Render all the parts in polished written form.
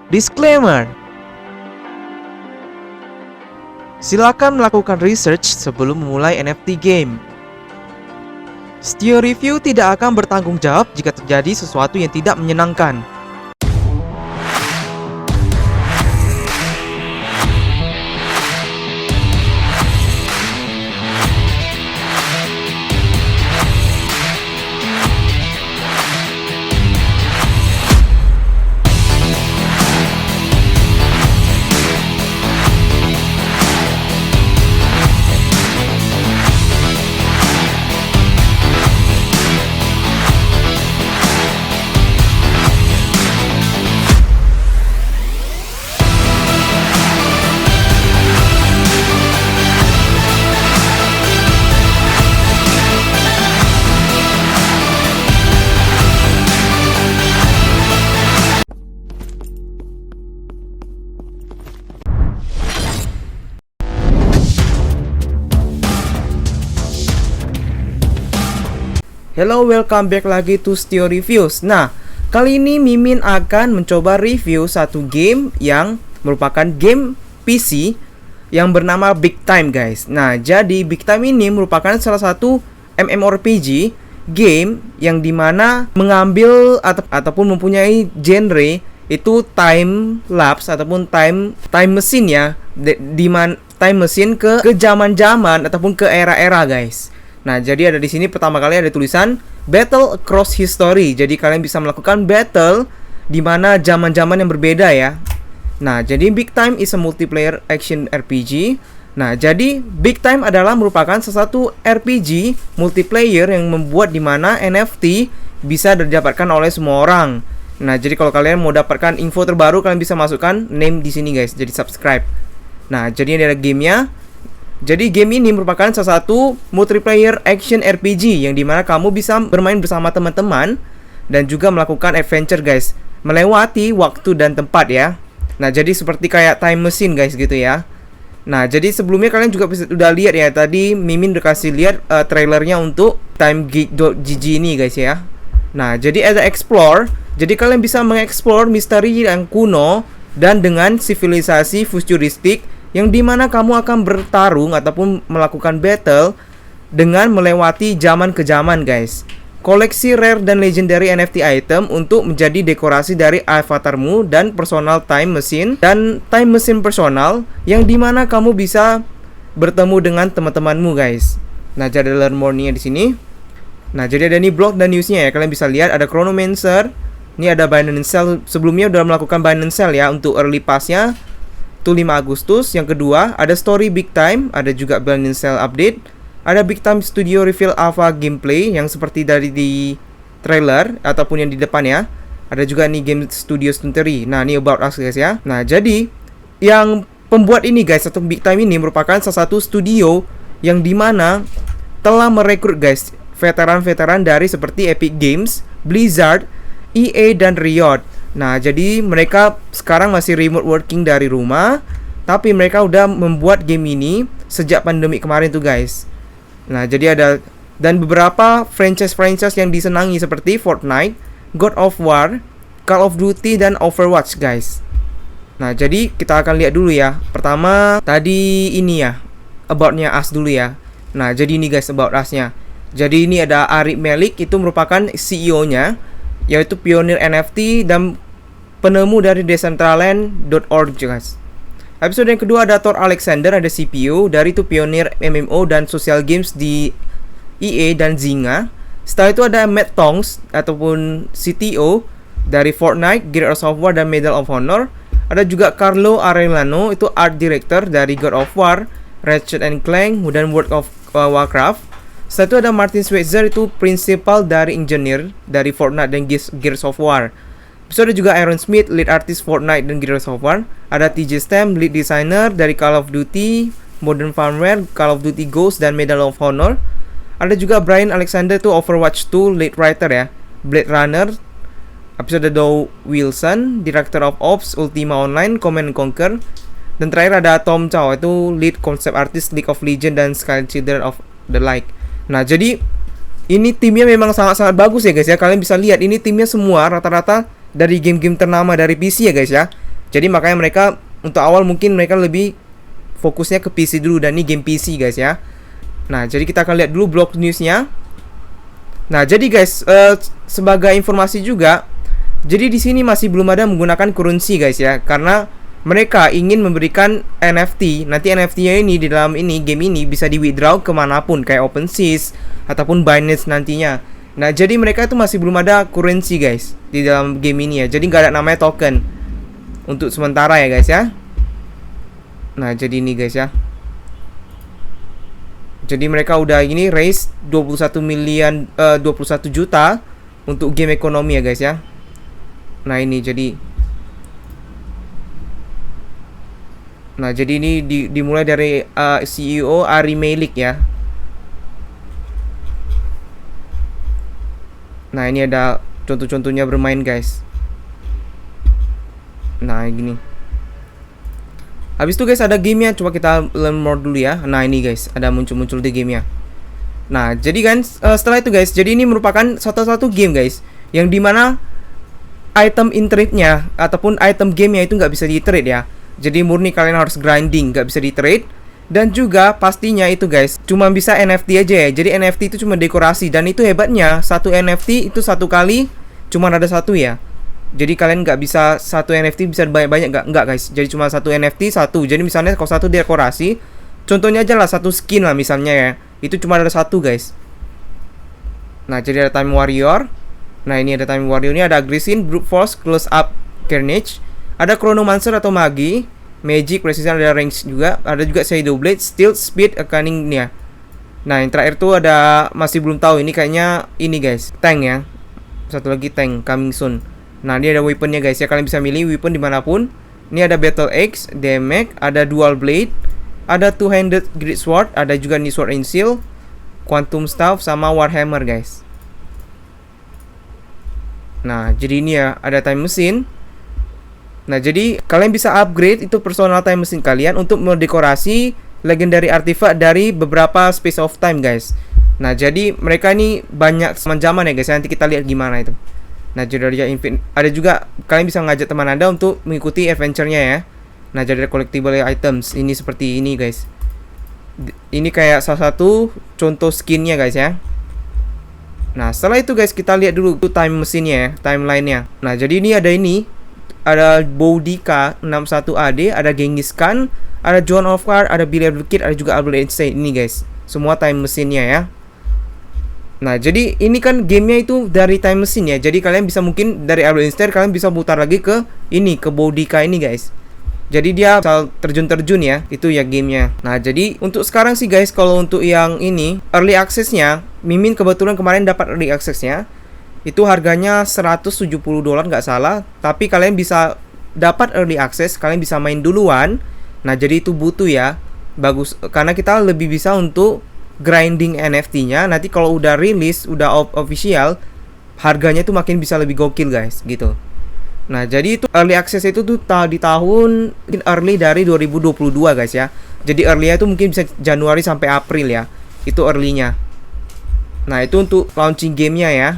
Disclaimer: silakan melakukan research sebelum memulai NFT game. Stio Review tidak akan bertanggung jawab jika terjadi sesuatu yang tidak menyenangkan. Hello, welcome back lagi to Stio Reviews. Nah, kali ini Mimin akan mencoba review satu game yang merupakan game PC yang bernama Big Time, guys. Nah, jadi Big Time ini merupakan salah satu MMORPG game yang dimana mengambil ataupun mempunyai genre itu time lapse ataupun time machine ya, time machine ke zaman-zaman ataupun ke era-era, guys. Nah, jadi ada di sini pertama kali ada tulisan Battle Across History. Jadi kalian bisa melakukan battle di mana zaman-zaman yang berbeda ya. Nah, jadi Big Time is a multiplayer action RPG. Nah, jadi Big Time adalah merupakan salah satu RPG multiplayer yang membuat di mana NFT bisa didapatkan oleh semua orang. Nah, jadi kalau kalian mau dapatkan info terbaru, kalian bisa masukkan name di sini, guys. Jadi subscribe. Nah, jadi ini ada gamenya. Jadi game ini merupakan salah satu multiplayer action RPG yang dimana kamu bisa bermain bersama teman-teman dan juga melakukan adventure, guys, melewati waktu dan tempat ya. Nah, jadi seperti kayak time machine, guys, gitu ya. Nah, jadi sebelumnya kalian juga udah lihat ya, tadi Mimin udah kasih lihat trailernya untuk TimeGeek.gg ini, guys ya. Nah, jadi as a explore, jadi kalian bisa mengeksplor misteri yang kuno dan dengan sivilisasi futuristik yang dimana kamu akan bertarung ataupun melakukan battle dengan melewati zaman ke zaman, guys. Koleksi rare dan legendary NFT item untuk menjadi dekorasi dari avatarmu dan personal time machine personal yang dimana kamu bisa bertemu dengan teman-temanmu, guys. Nah, jadi learn more-nya di sini. Nah, jadi ada nih blog dan newsnya ya. Kalian bisa lihat ada Chronomancer. Ini ada Binance Sell. Sebelumnya udah melakukan Binance Sell ya untuk early pass-nya. 5 Agustus. Yang kedua ada story Big Time, ada juga Binance Sell update, ada Big Time Studio reveal alpha gameplay yang seperti dari di trailer ataupun yang di depan ya. Ada juga nih game studio Stunteri. Nah, ini about us, guys ya. Nah, jadi yang pembuat ini, guys, atau Big Time ini merupakan salah satu studio yang dimana telah merekrut, guys, veteran-veteran dari seperti Epic Games, Blizzard, EA dan Riot. Nah, jadi mereka sekarang masih remote working dari rumah, tapi mereka udah membuat game ini sejak pandemi kemarin tuh, guys. Nah, jadi ada dan beberapa franchise yang disenangi seperti Fortnite, God of War, Call of Duty dan Overwatch, guys. Nah, jadi kita akan lihat dulu ya. Pertama tadi ini ya, about-nya Us dulu ya. Nah, jadi ini, guys, about Us-nya. Jadi ini ada Arik Melik, itu merupakan CEO-nya, yaitu pionir NFT dan penemu dari Decentraland.org, guys. Episode yang kedua ada Thor Alexander, ada CPU dari itu pionir MMO dan social games di EA dan Zynga. Setelah itu ada Matt Tongs ataupun CTO dari Fortnite, Gears of War dan Medal of Honor. Ada juga Carlo Arellano, itu art director dari God of War, Ratchet and Clank dan World of Warcraft. Setelah itu ada Martin Schweitzer, itu principal dari engineer dari Fortnite dan Gears of War. Episode juga Aaron Smith, lead artist Fortnite dan Gears of War. Ada TJ Stam, lead designer dari Call of Duty, Modern Warfare, Call of Duty Ghosts dan Medal of Honor. Ada juga Brian Alexander tuh Overwatch 2, lead writer ya, Blade Runner. Episode Dow Wilson, Director of Ops, Ultima Online, Command & Conquer. Dan terakhir ada Tom Chow, itu lead concept artist League of Legends dan Sky Children of the Like. Nah, jadi ini timnya memang sangat-sangat bagus ya, guys ya. Kalian bisa lihat ini timnya semua rata-rata dari game-game ternama dari PC ya, guys ya. Jadi makanya mereka untuk awal mungkin mereka lebih fokusnya ke PC dulu, dan ini game PC guys ya. Nah, jadi kita akan lihat dulu blog newsnya. Nah, jadi guys, sebagai informasi juga, jadi di sini masih belum ada menggunakan currency guys ya, karena mereka ingin memberikan NFT. Nanti NFT-nya ini di dalam ini game ini bisa di withdraw kemanapun, kayak OpenSea ataupun Binance nantinya. Nah, jadi mereka itu masih belum ada currency guys di dalam game ini ya. Jadi nggak ada namanya token untuk sementara ya guys ya. Nah, jadi ini guys ya. Jadi mereka udah ini raise 21 juta untuk game ekonomi ya guys ya. Nah, ini jadi ini dimulai dari CEO Ari Melik ya. Nah, ini ada contoh-contohnya bermain guys. Nah, gini. Habis itu guys ada gamenya, coba kita learn more dulu ya. Nah, ini guys ada muncul-muncul di gamenya. Nah, jadi kan setelah itu guys, jadi ini merupakan satu game guys yang dimana item in trade-nya ataupun item gamenya itu nggak bisa di trade ya. Jadi murni kalian harus grinding, nggak bisa di trade. Dan juga pastinya itu guys cuma bisa NFT aja ya. Jadi NFT itu cuma dekorasi, dan itu hebatnya satu NFT itu satu kali cuma ada satu ya. Jadi kalian nggak bisa satu NFT bisa banyak-banyak, nggak guys. Jadi cuma satu NFT satu. Jadi misalnya kalau satu dekorasi, contohnya aja lah satu skin lah misalnya ya, itu cuma ada satu guys. Nah, jadi ada Time Warrior. Nah, ini ada Time Warrior, ini ada Aggressive, Brute Force, Close Up, Carnage. Ada Chronomancer atau Magi, Magic, Precision, ada Range juga. Ada juga Shadow Blade, Stealth, Speed, Cunning nih ya. Nah, yang terakhir tuh ada, masih belum tahu, ini kayaknya ini guys, tank ya. Satu lagi tank, coming soon. Nah, dia ada weaponnya guys ya, kalian bisa milih weapon dimanapun. Ini ada Battle Axe, Damage, ada Dual Blade, ada Two-Handed Great Sword, ada juga nih Sword and Shield, Quantum Staff, sama Warhammer guys. Nah, jadi ini ya, ada Time Machine. Nah, jadi kalian bisa upgrade itu personal time machine kalian untuk mendekorasi legendary artifact dari beberapa space of time guys. Nah, jadi mereka ini banyak zaman ya guys. Nanti kita lihat gimana itu. Nah, jadi ada juga kalian bisa ngajak teman Anda untuk mengikuti adventure-nya ya. Nah, jadi ada collectible items. Ini seperti ini guys. Ini kayak salah satu contoh skinnya guys ya. Nah, setelah itu guys kita lihat dulu tuh time machine-nya ya, timeline-nya. Nah, jadi ini ada Boudica 61AD, ada Genghis Khan, ada Joan of Arc, ada Billy the Kid, ada juga Albert Einstein. Ini guys, semua time machine-nya ya. Nah, jadi ini kan gamenya itu dari time machine ya. Jadi kalian bisa mungkin dari Albert Einstein kalian bisa putar lagi ke ini, ke Boudica ini guys. Jadi dia terjun-terjun ya, itu ya gamenya. Nah, jadi untuk sekarang sih guys, kalau untuk yang ini early access-nya, Mimin kebetulan kemarin dapat early access-nya. Itu harganya $170 nggak salah. Tapi kalian bisa dapat early access, kalian bisa main duluan. Nah, jadi itu butuh ya, bagus, karena kita lebih bisa untuk grinding NFT-nya. Nanti kalau udah rilis, udah official, harganya itu makin bisa lebih gokil guys, gitu. Nah, jadi itu early access itu tuh di tahun early dari 2022 guys ya. Jadi early-nya itu mungkin bisa Januari sampai April ya. Itu early-nya. Nah, itu untuk launching gamenya ya.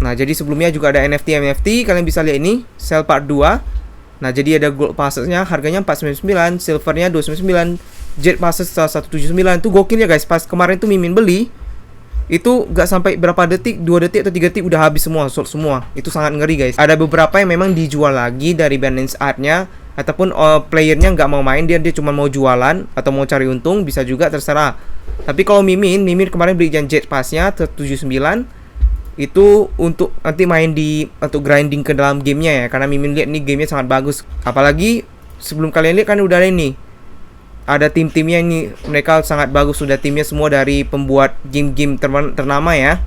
Nah, jadi sebelumnya juga ada NFT, kalian bisa lihat ini, Sell Part 2. Nah, jadi ada Gold Passes-nya, harganya 499, Silver-nya 299, Jet Passes 179. Itu gokil ya guys, pas kemarin tuh Mimin beli, itu gak sampai berapa detik, 2 detik atau 3 detik udah habis semua, sold semua. Itu sangat ngeri guys. Ada beberapa yang memang dijual lagi dari Binance Art-nya, ataupun playernya nggak mau main, dia cuma mau jualan atau mau cari untung, bisa juga, terserah. Tapi kalau Mimin kemarin beli Jet Pass-nya 79, itu untuk nanti main untuk grinding ke dalam gamenya ya, karena Mimin lihat nih gamenya sangat bagus. Apalagi sebelum kalian lihat kan udah ada ini, ada tim-timnya ini, mereka sangat bagus, sudah timnya semua dari pembuat game-game ternama ya.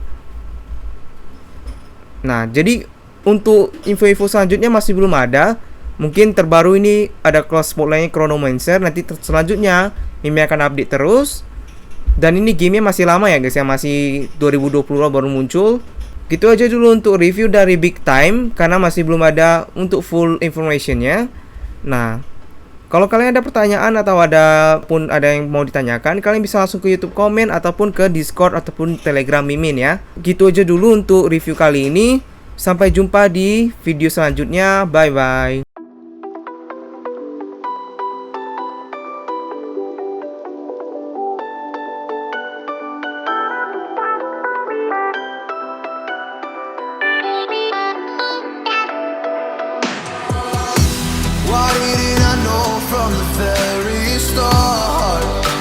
Nah, jadi untuk info-info selanjutnya masih belum ada. Mungkin terbaru ini ada kelas spotlightnya Chronomancer. Nanti selanjutnya Mimin akan update terus. Dan ini gamenya masih lama ya guys ya, masih 2020 baru muncul. Gitu aja dulu untuk review dari Big Time, karena masih belum ada untuk full informationnya. Nah, kalau kalian ada pertanyaan atau ada yang mau ditanyakan, kalian bisa langsung ke YouTube komen ataupun ke Discord ataupun Telegram Mimin ya. Gitu aja dulu untuk review kali ini. Sampai jumpa di video selanjutnya. Bye bye. Why didn't I know from the first?